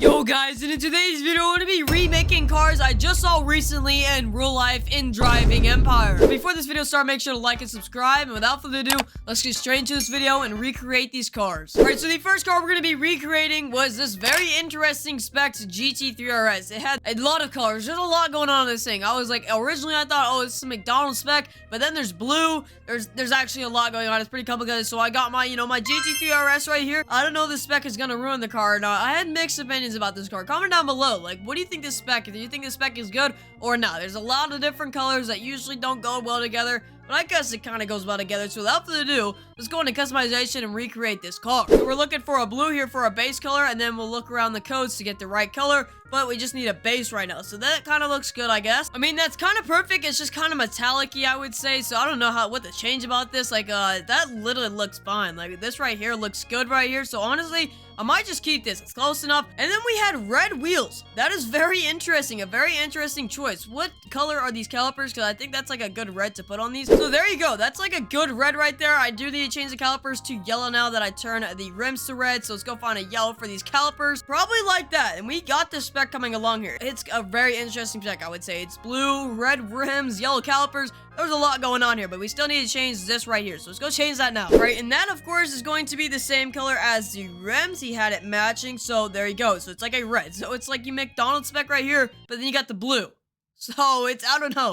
Yo guys, and in today's video, I'm going to be remaking cars I just saw recently in real life in Driving Empire. Before this video starts, make sure to like and subscribe, and without further ado, let's get straight into this video and recreate these cars. Alright, so the first car we're going to be recreating was this very interesting specs GT3 RS. It had a lot of colors. There's a lot going on in this thing. I was like, originally I thought, oh, it's a McDonald's spec, but then there's blue. There's actually a lot going on. It's pretty complicated, so I got my, my GT3 RS right here. I don't know if this spec is going to ruin the car or not. I had mixed opinions about this car. Comment down below, like, what do you think this spec is? Do you think this spec is good or not? There's a lot of different colors that usually don't go well together, but I guess it kind of goes well together. So without further ado, let's go into customization and recreate this car. So we're looking for a blue here for our base color, and then we'll look around the codes to get the right color, but we just need a base right now. So that kind of looks good, I guess. I mean, that's kind of perfect. It's just kind of metallic-y, I would say. So I don't know what to change about this. Like, that literally looks fine. Like, this right here looks good right here. So honestly, I might just keep this. It's close enough. And then we had red wheels. That is very interesting. A very interesting choice. What color are these calipers? Because I think that's like a good red to put on these. So there you go. That's like a good red right there. I do need to change the calipers to yellow now that I turn the rims to red. So let's go find a yellow for these calipers. Probably like that. And we got this spec coming along here. It's a very interesting spec, I would say. It's blue, red rims, yellow calipers. There's a lot going on here, but we still need to change this right here. So let's go change that now. Right, and that, of course, is going to be the same color as the rims. He had it matching, so there you go. So it's like a red. So it's like your McDonald's spec right here, but then you got the blue. So it's, I don't know.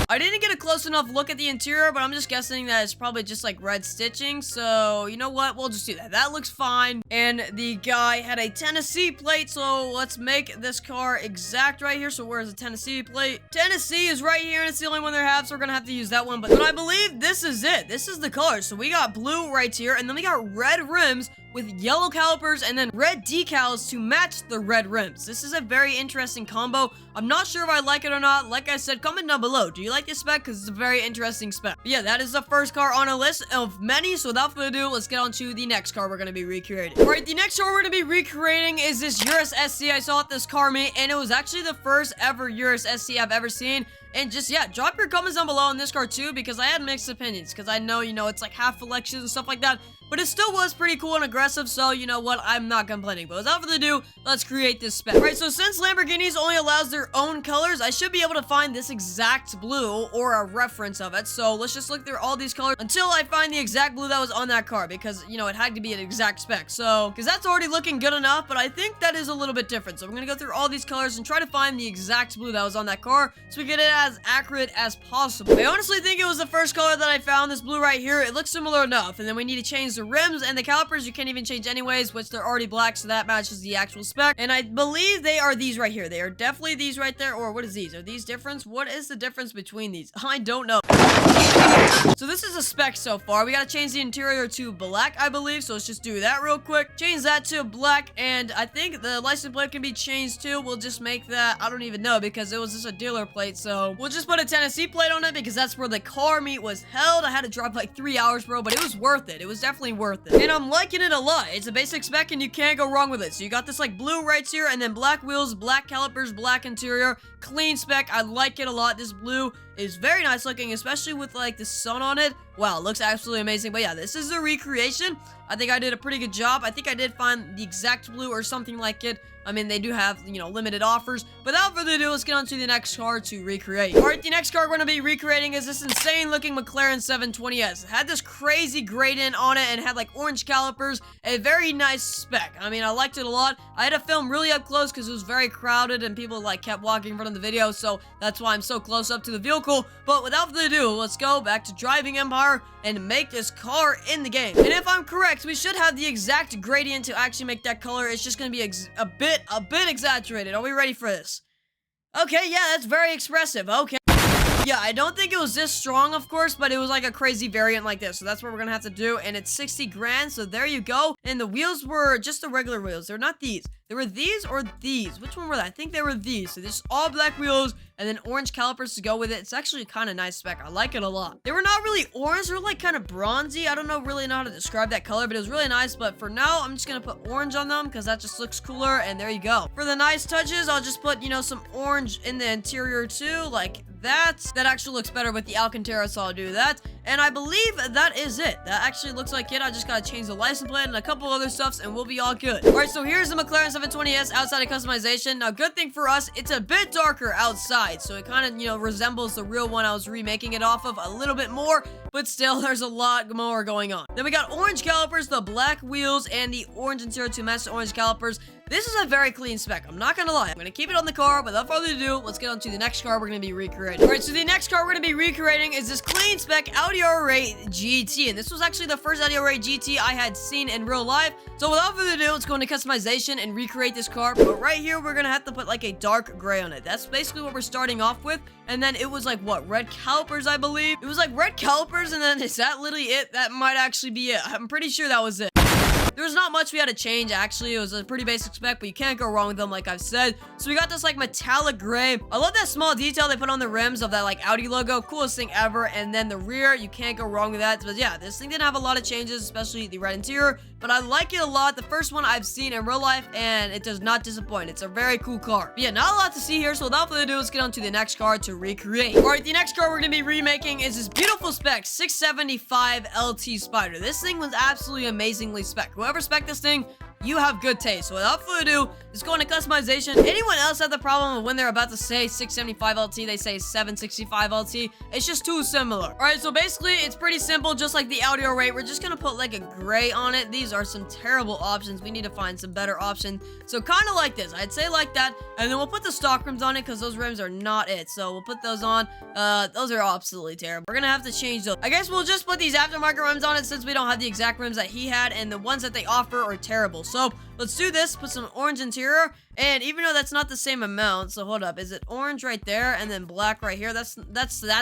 I didn't get a close enough look at the interior, but I'm just guessing that it's probably just like red stitching. So, you know what? We'll just do that. That looks fine. And the guy had a Tennessee plate, so let's make this car exact right here. So where's the Tennessee plate? Tennessee is right here, and it's the only one they have, so we're gonna have to use that one. But I believe this is it. This is the color. So we got blue right here, and then we got red rims with yellow calipers and then red decals to match the red rims. This is a very interesting combo. I'm not sure if I like it or not. Like I said, comment down below. Do you like this spec? Because it's a very interesting spec. But yeah, that is the first car on a list of many. So without further ado, let's get on to the next car we're going to be recreating. All right, the next car we're going to be recreating is this Urus SE. I saw at this car meet, and it was actually the first ever Urus SE I've ever seen. And just, yeah, drop your comments down below on this car too, because I had mixed opinions. Because I know, it's like half elections and stuff like that. But it still was pretty cool and aggressive, so you know what? I'm not complaining. But without further ado, let's create this spec. Right, so since Lamborghinis only allows their own colors, I should be able to find this exact blue or a reference of it. So let's just look through all these colors until I find the exact blue that was on that car, because, it had to be an exact spec. So, because that's already looking good enough, but I think that is a little bit different. So I'm going to go through all these colors and try to find the exact blue that was on that car so we get it as accurate as possible. I honestly think it was the first color that I found, this blue right here. It looks similar enough, and then we need to change the rims and the calipers. You can't even change anyways, which they're already black, so that matches the actual spec. And I believe they are these right here. They are definitely these right there, or what is these? Are these different? What is the difference between these? I don't know. So this is a spec so far. We gotta change the interior to black, I believe, so let's just do that real quick. Change that to black, and I think the license plate can be changed too. We'll just make that, I don't even know, because it was just a dealer plate, so we'll just put a Tennessee plate on it, because that's where the car meet was held. I had to drive like 3 hours, bro, but it was worth it. It was definitely worth it. And I'm liking it a lot. It's a basic spec, and you can't go wrong with it. So you got this like blue right here, and then black wheels, black calipers, black interior, clean spec. I like it a lot. This blue is very nice looking, especially with like the sun on it. Wow, it looks absolutely amazing. But yeah, this is the recreation. I think I did a pretty good job. I think I did find the exact blue or something like it. I mean, they do have, limited offers. But without further ado, let's get on to the next car to recreate. All right, the next car we're going to be recreating is this insane-looking McLaren 720S. It had this crazy gradient on it and had, like, orange calipers. A very nice spec. I mean, I liked it a lot. I had to film really up close because it was very crowded and people, like, kept walking in front of the video. So that's why I'm so close up to the vehicle. But without further ado, let's go back to Driving Empire and make this car in the game. And if I'm correct, we should have the exact gradient to actually make that color. It's just going to be a bit exaggerated. Are we ready for this? Okay, yeah, that's very expressive. Okay. Yeah, I don't think it was this strong, of course, but it was like a crazy variant like this. So that's what we're gonna have to do, and it's 60 grand, so there you go. And the wheels were just the regular wheels. They're not these. They were these or these. Which one were they? I think they were these. So just all black wheels and then orange calipers to go with it. It's actually kind of nice spec. I like it a lot. They were not really orange. They were like kind of bronzy. I don't really know how to describe that color, but it was really nice. But for now, I'm just going to put orange on them because that just looks cooler. And there you go. For the nice touches, I'll just put, some orange in the interior too, like that. That actually looks better with the Alcantara, so I'll do that. And I believe that is it. That actually looks like it. I just gotta change the license plate and a couple other stuffs and we'll be all good. Alright, so here's the McLaren 720S outside of customization. Now, good thing for us, it's a bit darker outside. So it kind of, you know, resembles the real one I was remaking it off of a little bit more. But still, there's a lot more going on. Then we got orange calipers, the black wheels, and the orange interior to match the orange calipers. This is a very clean spec. I'm not gonna lie. I'm gonna keep it on the car. Without further ado, let's get on to the next car we're gonna be recreating. Alright, so the next car we're gonna be recreating is this clean spec Audi R8 GT. And this was actually the first Audi R8 GT I had seen in real life. So without further ado, let's go into customization and recreate this car. But right here, we're gonna have to put like a dark gray on it. That's basically what we're starting off with. And then it was like, what, red calipers, I believe? It was like red calipers, and then is that literally it? That might actually be it. I'm pretty sure that was it. There's not much we had to change, actually. It was a pretty basic spec, but you can't go wrong with them, like I've said. So we got this, like, metallic gray. I love that small detail they put on the rims of that, like, Audi logo. Coolest thing ever. And then the rear, you can't go wrong with that. But yeah, this thing didn't have a lot of changes, especially the red interior. But I like it a lot. The first one I've seen in real life, and it does not disappoint. It's a very cool car. But yeah, not a lot to see here. So without further ado, let's get on to the next car to recreate. Alright, the next car we're going to be remaking is this beautiful spec 675 LT Spider. This thing was absolutely amazingly spec. Whoever spec this thing, you have good taste. So without further ado, let's go into customization. Anyone else have the problem of when they're about to say 675 LT, they say 765 LT? It's just too similar. Alright, so basically, it's pretty simple, just like the Audi R8. We're just gonna put like a gray on it. These are some terrible options. We need to find some better options. So kind of like this. I'd say like that. And then we'll put the stock rims on it because those rims are not it. So we'll put those on. Those are absolutely terrible. We're gonna have to change those. I guess we'll just put these aftermarket rims on it since we don't have the exact rims that he had, and the ones that they offer are terrible. So let's do this. Put some orange interior, and even though that's not the same amount, so hold up, is it orange right there and then black right here? That's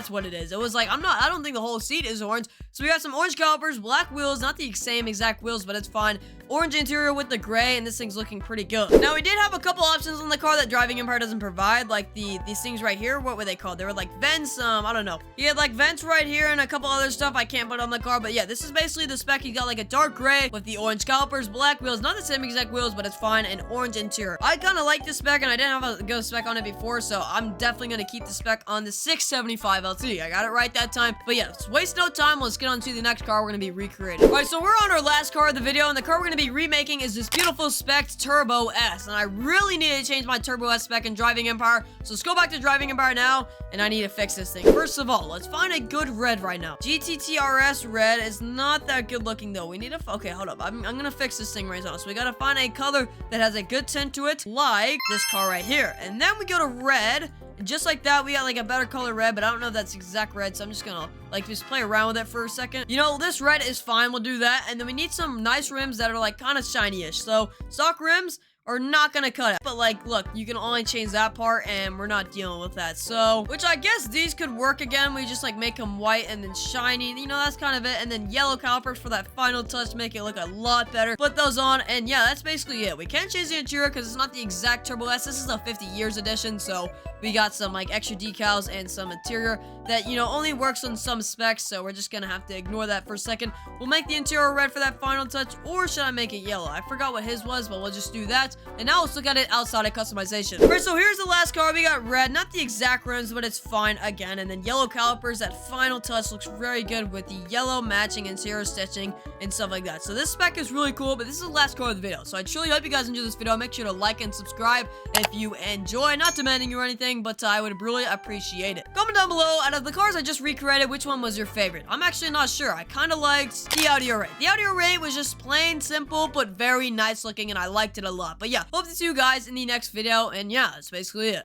what it is. It was like, I don't think the whole seat is orange. So we got some orange calipers, black wheels, not the same exact wheels, but it's fine. Orange interior with the gray, and this thing's looking pretty good. Now, we did have a couple options on the car that Driving Empire doesn't provide, like these things right here. What were they called? They were like vents, I don't know. He had like vents right here and a couple other stuff I can't put on the car, but yeah, this is basically the spec. You got like a dark gray with the orange calipers, black wheels, not the same exact wheels, but it's fine, and orange interior. I kind of like this spec, and I didn't have a good spec on it before, so I'm definitely going to keep the spec on the 675 LT. I got it right that time. But yeah, let's waste no time. Let's get on to the next car we're going to be recreating. Alright, so we're on our last car of the video, and the car we're going to be remaking is this beautiful spec Turbo S, and I really need to change my Turbo S spec in Driving Empire. So let's go back to Driving Empire now, and I need to fix this thing. First of all, let's find a good red right now. GT3 RS red is not that good looking though. We need to, okay, hold up. I'm gonna fix this thing right now. So we gotta find a color that has a good tint to it, like this car right here. And then we go to red. And just like that, we got like a better color red, but I don't know if that's exact red, so I'm just gonna like just play around with it for a second. You know, this red is fine. We'll do that. And then we need some nice rims that are like kind of shiny-ish. So stock rims are not gonna cut it. But like, look, you can only change that part, and we're not dealing with that. So, which I guess these could work again. We just like make them white and then shiny. You know, that's kind of it. And then yellow calipers for that final touch to make it look a lot better. Put those on, and yeah, that's basically it. We can't change the interior because it's not the exact Turbo S. This is a 50 years edition, so we got some like extra decals and some interior that, you know, only works on some specs. So we're just gonna have to ignore that for a second. We'll make the interior red for that final touch, or should I make it yellow? I forgot what his was, but we'll just do that. And now let's look at it outside of customization. Alright, so here's the last car. We got red, not the exact rims, but it's fine again. And then yellow calipers. That final touch looks very good with the yellow matching interior stitching and stuff like that. So this spec is really cool, but this is the last car of the video. So I truly hope you guys enjoyed this video. Make sure to like and subscribe if you enjoy. Not demanding you or anything, but I would really appreciate it. Comment down below, out of the cars I just recreated, which one was your favorite? I'm actually not sure. I kind of liked the Audi R8. The Audi R8 was just plain simple, but very nice looking, and I liked it a lot. But yeah, hope to see you guys in the next video, and yeah, that's basically it.